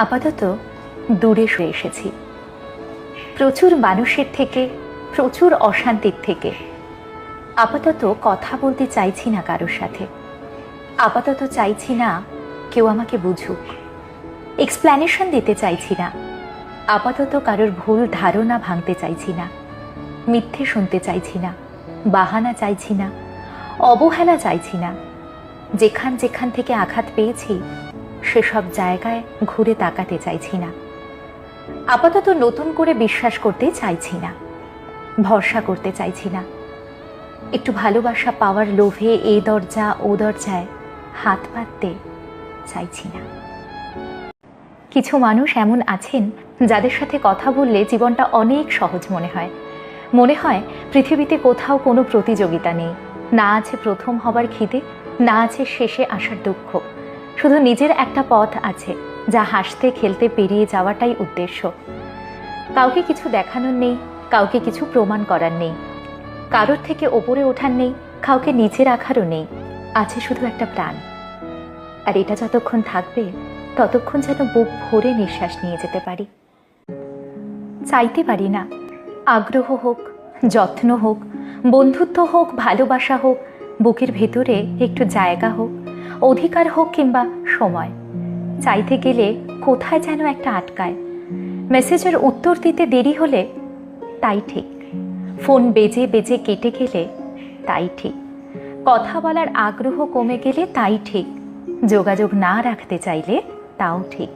আপাতত দূরে সরে এসেছি, প্রচুর মানুষের থেকে, প্রচুর অশান্তির থেকে। আপাতত কথা বলতে চাইছি না কারোর সাথে। আপাতত চাইছি না কেউ আমাকে বুঝুক, এক্সপ্ল্যানেশন দিতে চাইছি না। আপাতত কারোর ভুল ধারণা ভাঙতে চাইছি না, মিথ্যে শুনতে চাইছি না, বাহানা চাইছি না, অবহেলা চাইছি না। যেখান থেকে আঘাত পেয়েছি সেসব জায়গায় ঘুরে তাকাতে চাইছি না। আপাতত নতুন করে বিশ্বাস করতে চাইছি না, ভরসা করতে চাইছি না। একটু ভালোবাসা পাওয়ার লোভে এই দরজা ও দরজায় হাত পাততে চাইছি না। কিছু মানুষ এমন আছেন যাদের সাথে কথা বললে জীবনটা অনেক সহজ মনে হয়। মনে হয় পৃথিবীতে কোথাও কোনো প্রতিযোগিতা নেই, না আছে প্রথম হবার খিদে, না আছে শেষে আসার দুঃখ। শুধু নিজের একটা পথ আছে, যা হাসতে খেলতে পেরিয়ে যাওয়াটাই উদ্দেশ্য। কাউকে কিছু দেখানোর নেই, কাউকে কিছু প্রমাণ করার নেই, কারোর থেকে ওপরে ওঠার নেই, কাউকে নিচে রাখারও নেই। আছে শুধু একটা প্রাণ। আর এটা যতক্ষণ থাকবে ততক্ষণ যেন বুক ভরে নিঃশ্বাস নিয়ে যেতে পারি। চাইতে পারি না আগ্রহ হোক, যত্ন হোক, বন্ধুত্ব হোক, ভালোবাসা হোক, বুকের ভেতরে একটু জায়গা হোক, অধিকার হোক কিংবা সময়। চাইতে গেলে কোথায় যেন একটা আটকায়। মেসেজের উত্তর দিতে দেরি হলে তাই ঠিক, ফোন বেজে বেজে কেটে গেলে তাই ঠিক, কথা বলার আগ্রহ কমে গেলে তাই ঠিক, যোগাযোগ না রাখতে চাইলে তাও ঠিক।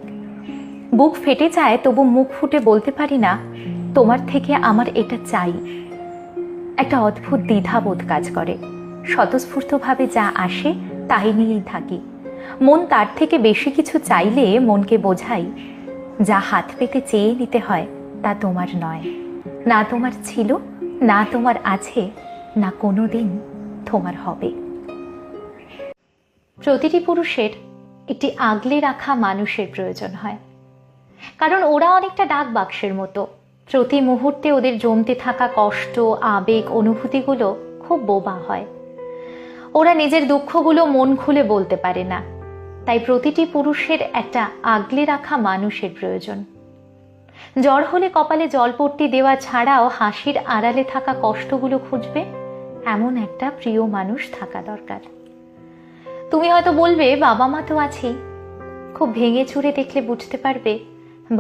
বুক ফেটে যায় তবু মুখ ফুটে বলতে পারি না তোমার থেকে আমার এটা চাই। একটা অদ্ভুত দ্বিধাবোধ কাজ করে। স্বতঃস্ফূর্তভাবে যা আসে তাই নিয়েই থাকি। মন তার থেকে বেশি কিছু চাইলে মনকে বোঝাই, যা হাত পেতে চেয়ে নিতে হয় তা তোমার নয়, না তোমার ছিল, না তোমার আছে, না কোনো দিন তোমার হবে। প্রতিটি পুরুষের একটি আগলে রাখা মানুষের প্রয়োজন হয়, কারণ ওরা অনেকটা ডাক বাক্সের মতো। প্রতি মুহূর্তে ওদের জমতে থাকা কষ্ট, আবেগ, অনুভূতিগুলো খুব বোবা হয়। ওরা নিজের দুঃখগুলো মন খুলে বলতে পারে না। তাই প্রতিটি পুরুষের একটা আগলে রাখা মানুষের প্রয়োজন। জ্বর হলে কপালে জলপট্টি দেওয়া ছাড়াও হাসির আড়ালে থাকা কষ্টগুলো খুঁজবে এমন একটা প্রিয় মানুষ থাকা দরকার। তুমি হয়তো বলবে বাবা মা তো আছেই। খুব ভেঙে চুরে দেখলে বুঝতে পারবে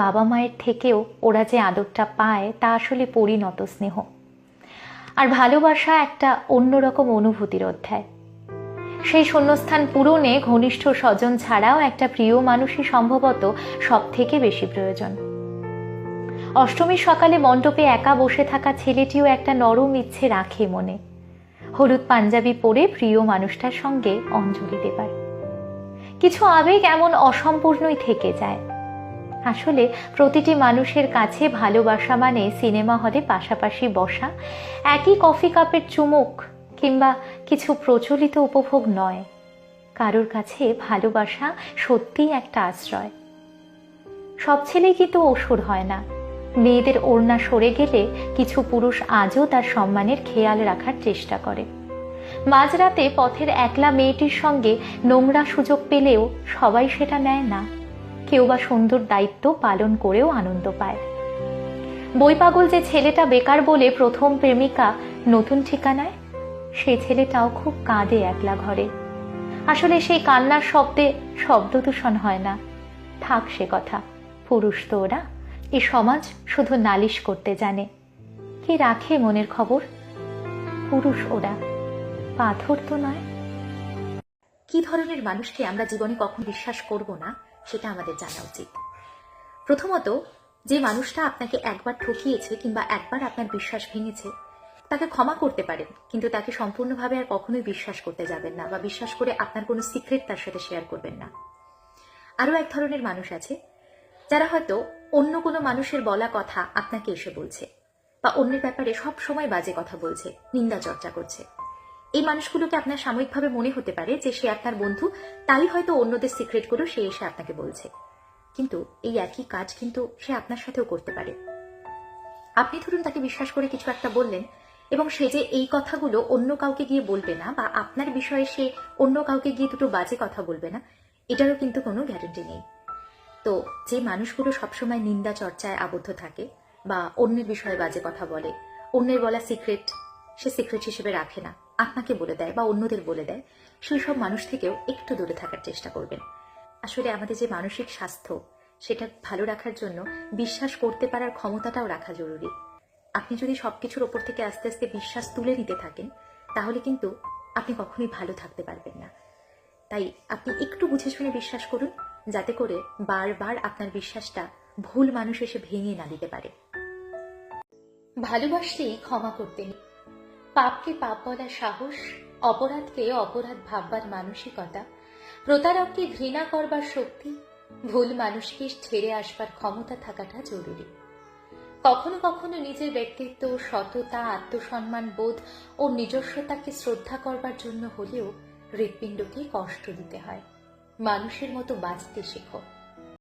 বাবা মায়ের থেকেও ওরা যে আদরটা পায় তা আসলে পরিণত স্নেহ। আর ভালোবাসা একটা অন্যরকম অনুভূতির অধ্যায়। সেই শূন্যস্থান পূরণে ঘনিষ্ঠ স্বজন ছাড়াও একটা প্রিয় মানুষই সম্ভবত সব থেকে বেশি প্রয়োজন। অষ্টমীর সকালে মণ্ডপে একা বসে থাকা ছেলেটিও একটা নরম ইচ্ছে রাখে মনে, হলুদ পাঞ্জাবি পরে প্রিয় মানুষটার সঙ্গে অঞ্জলি দেবার। কিছু আবেগ এমন অসম্পূর্ণই থেকে যায়। আসলে প্রতিটি মানুষের কাছে ভালোবাসা মানে সিনেমা হলে পাশাপাশি বসা, একই কফি কাপের চুমুক কিংবা কিছু প্রচলিত উপভোগ নয়। কারোর কাছে ভালোবাসা সত্যিই একটা আশ্রয়। সব ছেলেই কিন্তু অসুর হয় না। মেয়েদের ওড়না সরে গেলে কিছু পুরুষ আজও তার সম্মানের খেয়াল রাখার চেষ্টা করে। মাঝরাতে পথের একলা মেয়েটির সঙ্গে নোংরা সুযোগ পেলেও সবাই সেটা নেয় না। কেউ বা সুন্দর দায়িত্ব পালন করেও আনন্দ পায়। বই পাগল যে ছেলেটা বেকার বলে প্রথম প্রেমিকা নতুন ঠিকানায়, সেই ছেলেটাও খুব কাঁদে একলা ঘরে। আসলে সেই কান্নার শব্দে শব্দ দূষণ হয় না। থাক সে কথা, পুরুষ তো ওরা। এ সমাজ শুধু নালিশ করতে জানে, কে রাখে মনের খবর? পুরুষ ওরা, পাথর তো নয়। কি ধরনের মানুষকে আমরা জীবনে কখন বিশ্বাস করব না সেটা আমাদের জানা উচিত। প্রথমত, যে মানুষটা আপনাকে একবার ঠকিয়েছে কিংবা একবার আপনার বিশ্বাস ভেঙেছে, তাকে ক্ষমা করতে পারেন, কিন্তু তাকে সম্পূর্ণভাবে আর কখনোই বিশ্বাস করতে যাবেন না, বা বিশ্বাস করে আপনার কোনো সিক্রেট তার সাথে শেয়ার করবেন না। আরো এক ধরনের মানুষ আছে যারা হয়তো অন্য কোনো মানুষের বলা কথা আপনাকে এসে বলছে, বা অন্যের ব্যাপারে সব সময় বাজে কথা বলছে, নিন্দা চর্চা করছে। এই মানুষগুলোকে আপনার সাময়িকভাবে মনে হতে পারে যে সে আপনার বন্ধু, তাই হয়তো অন্যদের সিক্রেট করে সে এসে আপনাকে বলছে, কিন্তু এই একই কাজ কিন্তু সে আপনার সাথেও করতে পারে। আপনি ধরুন তাকে বিশ্বাস করে কিছু একটা বললেন, এবং সে যে এই কথাগুলো অন্য কাউকে গিয়ে বলবে না, বা আপনার বিষয়ে সে অন্য কাউকে গিয়ে দুটো বাজে কথা বলবে না, এটারও কিন্তু কোনো গ্যারান্টি নেই। তো যে মানুষগুলো সবসময় নিন্দা চর্চায় আবদ্ধ থাকে বা অন্যের বিষয়ে বাজে কথা বলে, অন্যের বলা সিক্রেট সে সিক্রেট হিসেবে রাখে না, আপনাকে বলে দেয় বা অন্যদের বলে দেয়, সেই সব মানুষ থেকেও একটু দূরে থাকার চেষ্টা করবেন। আসলে আমাদের যে মানসিক স্বাস্থ্য সেটা ভালো রাখার জন্য বিশ্বাস করতে পারার ক্ষমতাটাও রাখা জরুরি। আপনি যদি সবকিছুর ওপর থেকে আস্তে আস্তে বিশ্বাস তুলে নিতে থাকেন, তাহলে কিন্তু আপনি কখনোই ভালো থাকতে পারবেন না। তাই আপনি একটু বুঝে শুনে বিশ্বাস করুন, যাতে করে বারবার আপনার বিশ্বাসটা ভুল মানুষ এসে ভেঙে না দিতে পারে। ভালোবাসলেই ক্ষমা করতে নেই। পাপকে পাপ বলার সাহস, অপরাধকে অপরাধ ভাববার মানসিকতা, প্রতারককে ঘৃণা করবার শক্তি, ভুল মানুষকে ছেড়ে আসবার ক্ষমতা থাকাটা জরুরি। কখনো কখনো নিজের ব্যক্তিত্ব, সততা, আত্মসম্মান বোধ ও নিজস্বতাকে শ্রদ্ধা করবার জন্য হলেও হৃৎপিণ্ডকে কষ্ট দিতে হয়। মানুষের মতো বাঁচতে শেখো।